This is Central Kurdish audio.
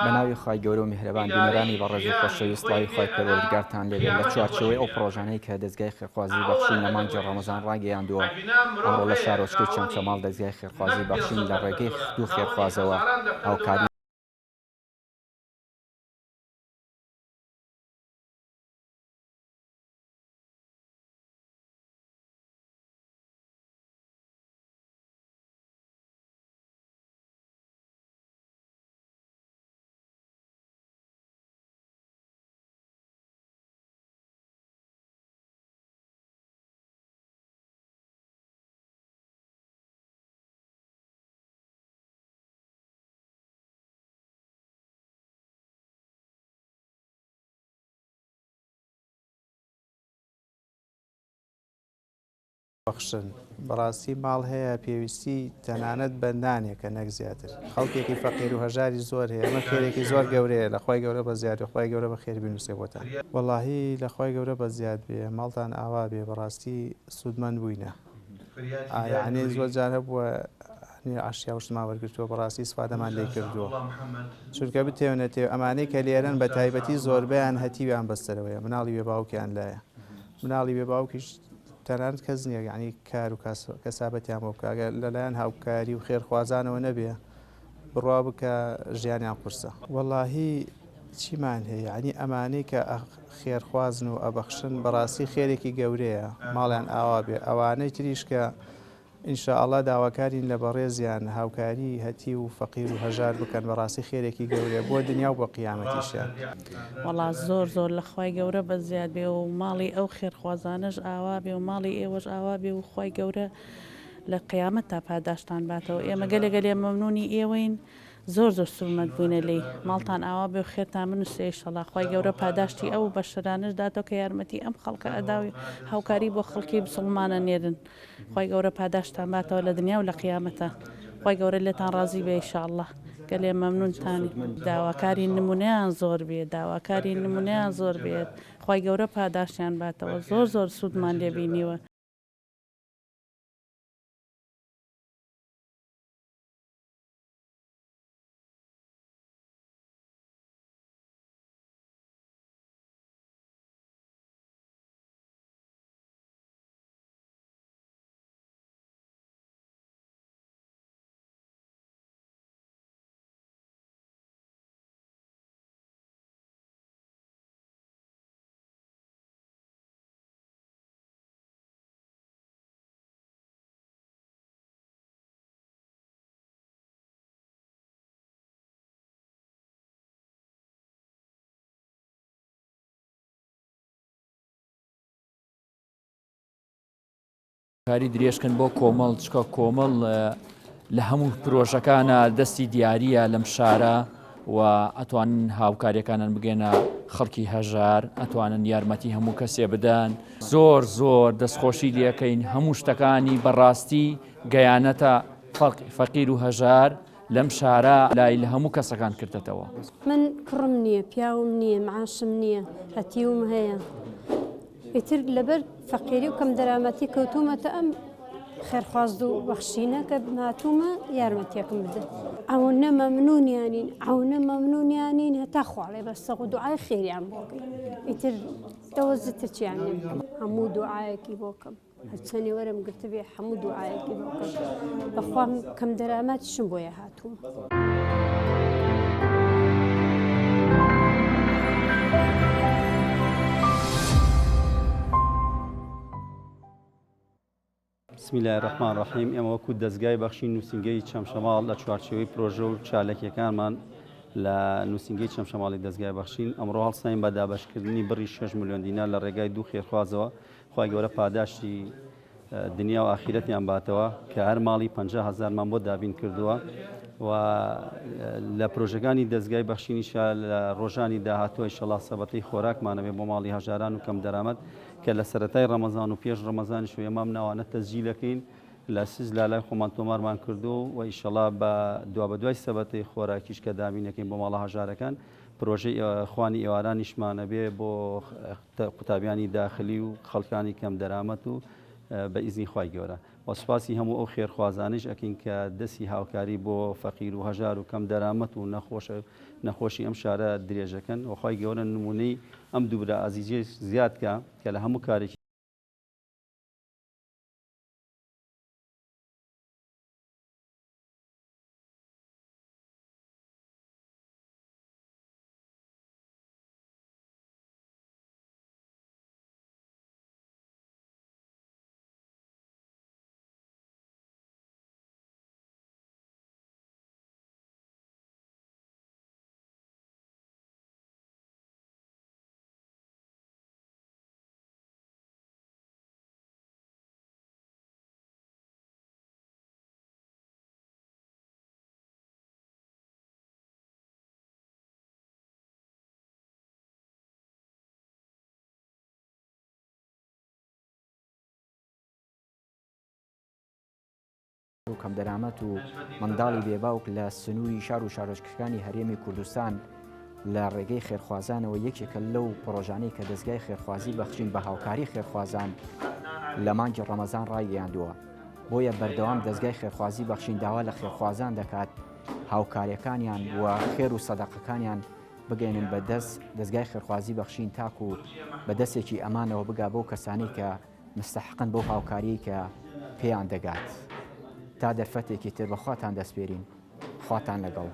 بەناوی خی گەورە و میهرەبان بینەرانی بە ڕێز و خۆشەویستڵاوی خی پەروەردگارتان لێبێت لە چوارچەوەی ئەو پرۆژانەی کە دەستگای خێرخوازی بەخشین لە مانگی ڕەمەزان ڕاگەیاندووە ئەمڕۆ لە شارۆچکەی چەمچەماڵ دەستگای خێرخوازی بەخشین لە ڕێگەی دوو خێرخوازەوە هاوکاری بەخشن بەڕاستی ماڵ هەیە پێویستی تەنانەت بەندانێکە نەک زیاتر خەڵکێکی فەقیر و هەژاری زۆر هەیە ئەمە خێرێکی زۆر گەورەیە لە خی گەورە بە زیاد و خی گەورە بە خێر بنووسێ بۆتان وەڵاهی لە خی گەورە بە زیاد بێ ماڵتان ئاوا بێ بەڕاستی سوودمەند بووینە ئاەنێ زۆر جار هەبووە عشیا وشتما وەرگرتووە بەڕاستی سوادەمان لێ کردووە چونکە بتێونێتێ ئەمانەی کە لێرەن بە تایبەتی زۆربیان هەتیویان بەستەرەوەیە مناڵی وێ باوکیان لایە مناڵی وێ باوکیش تەنانەت کەس نییە یعنی کار و کەسابەتیان بۆ بکە لەلایەن هاوکاری و خێرخوازانەوە نەبێ بڕوا بکە ژیانیان قورسە وەڵاهی چیمان هەیە ینی ئەمانەی کە خێرخوازن و ئەبەخشن بەڕاستی خێرێکی گەورەیە ماڵیان ئاوا بێ ئەوانەی تریش کە ئینشاءڵڵا داواکارین لە بەڕێزیان هاوکاری هەتی و فەقیر و هەژار بکەن بەڕاستی خێرێکی گەورەیە بۆ دنیا و بۆ قیامەتیشیان وەڵا زۆر لە خی گەورە بە زیاد بێ و ماڵی ئەو خێرخوازانش ئاوا بێ و ماڵی ئێوەش ئاوا بێ و خی گەورە لە قیامەت تا پاداشتان باتەوە ئێمە گەلێ مەمنونی ئێوەین زۆر سوورمەت بووینە لێ ماڵتان ئاوا بێ و خێرتان بنووسێ شەڵا خی گەورە پاداشتی ئەو بەشەرانش داتەوە کە یارمەتی ئەم خەڵکە ئەداوی هاوکاری بۆ خەڵکی مسڵمانە نێرن خی گەورە پاداشتان باتەوە لە دنیا و لە قیامەتە خی گەورە لێتان ڕازی بێ ئینشاءڵڵا گەلێ مەمنونتانی داواکاری نمونەیان زۆر بێت داواکاری نمونەیان زۆر بێت خی گەورە پاداشیان باتەوە زۆر سوودمان لێبینیوە. کاری درێژکن بۆ کۆمەڵ چکە کۆمەڵ لە هەموو پرۆژەکانە دەستی دیارە لەم شارە و ئەتوانن هاوکاریەکانن بگەنە خەڵکی هەژار ئەتوانن یارمەتی هەموو کەسێ بدەن زۆر دەستخۆشی لەکەین هەموو شتەکانی بەڕاستی گەیانەتە فەقیر و هەژار لەم شارە لای لە هەموو کەسەکان کردێتەوە من کوڕم نییە پیاوم نییە معاشم نییە هەتیوم هەیە ئیتر لەبەر فەقیری و کەم دەرامەتی کەوتومەتە ئەم خێرخواز و بەخشینە کە هاتوومە یارمەتیەکەم بدە ئەوەنە مەمنونیانین هەتا خواڵێ بەستەق و دوعای خێریان بۆکەین ئیتر دەوەزتر چیان لێ هەموو دوعایەکی بۆکەم هەرچەندی وەرم گرتبێ هەموو دوعایەکی بۆکەم بەخوام کەم دەرامەتیشم بۆیە هاتووە. بسم الله الرحمن الرحیم ئێمە وەکو دەستگای بەخشین نووسنگەی چەمشەماڵ لە چوارچێوەی پرۆژە و چالەکیەکانمان لە نووسنگەی چەمشەماڵی دەستگای بەخشین ئەمڕۆ هەڵساین بە دابەشکردنی بڕی 6 ملیۆن دینار لە ڕێگای دوو خێرخوازەوە خی گەورە پاداشتی دنیا و ئاخیرەتیان باتەوە کە هەر ماڵی 50,000مان بۆ دابین کردووە و لە پرۆژەکانی دەستگای بەخشینیشە لە ڕۆژانی داهاتووە ئینشەڵڵا سەبەتەی خۆراکمانەوێ بۆ ماڵی هەژاران و کەم دەرامەت کە لە سەرەتای ڕەمەزان و پێش ڕەمەزانیش و ئێمام ناوانە تەسجیلەکەین لە سیز لای خۆمان تۆمارمان کردو و ئینشەڵڵا بە دوای سەبەتەی خۆراکیش کە دابینەکەین بۆ ماڵە هەژارەکان پرۆژەی خوانی ئێوارانیشمانە بێ بۆ قوتابیانی داخلی و خەڵکانی کەم دەرامەت و بە ئیزنی خی گەورە وەسپاسی هەموو ئەو خێرخوازانش ئەکەین کە دەستی هاوکاری بۆ فەقیر و هەژار و کەم دەرامەت و نەخۆشی ئەم شارە درێژەکەن وخی گەورە نمونەی ئەم دوورە ئازیزی زیادکە کە لە هەموو کارێکی و کەم دەرامەت و منداڵی بێباوک لە سنووری شار و شارۆچکەکانی هەرێمی کوردستان لە ڕێگەی خێرخوازانەوە یەکێکە لەو پرۆژانەی کە دەستگای خێرخوازی بەخشین بە هاوکاری خێرخوازان لە مانگی ڕەمەزان ڕایگەیاندووە. بۆیە بەردەوام دەستگای خێرخوازی بەخشین داوا لە خێرخوازان دەکات هاوکاریەکانیان و خێر و سەدەقەکانیان بگەێنن بە دەستگای خێرخوازی بەخشین تاکو و بە دەستێکی ئەمانەوە بگا بۆ کەسانی کە مستحقن بۆ هاوکاری کە پێیان دەگات. تا دەرفەتێکی تر بەخواتان دەسپێرین خواتان لەگەڵ.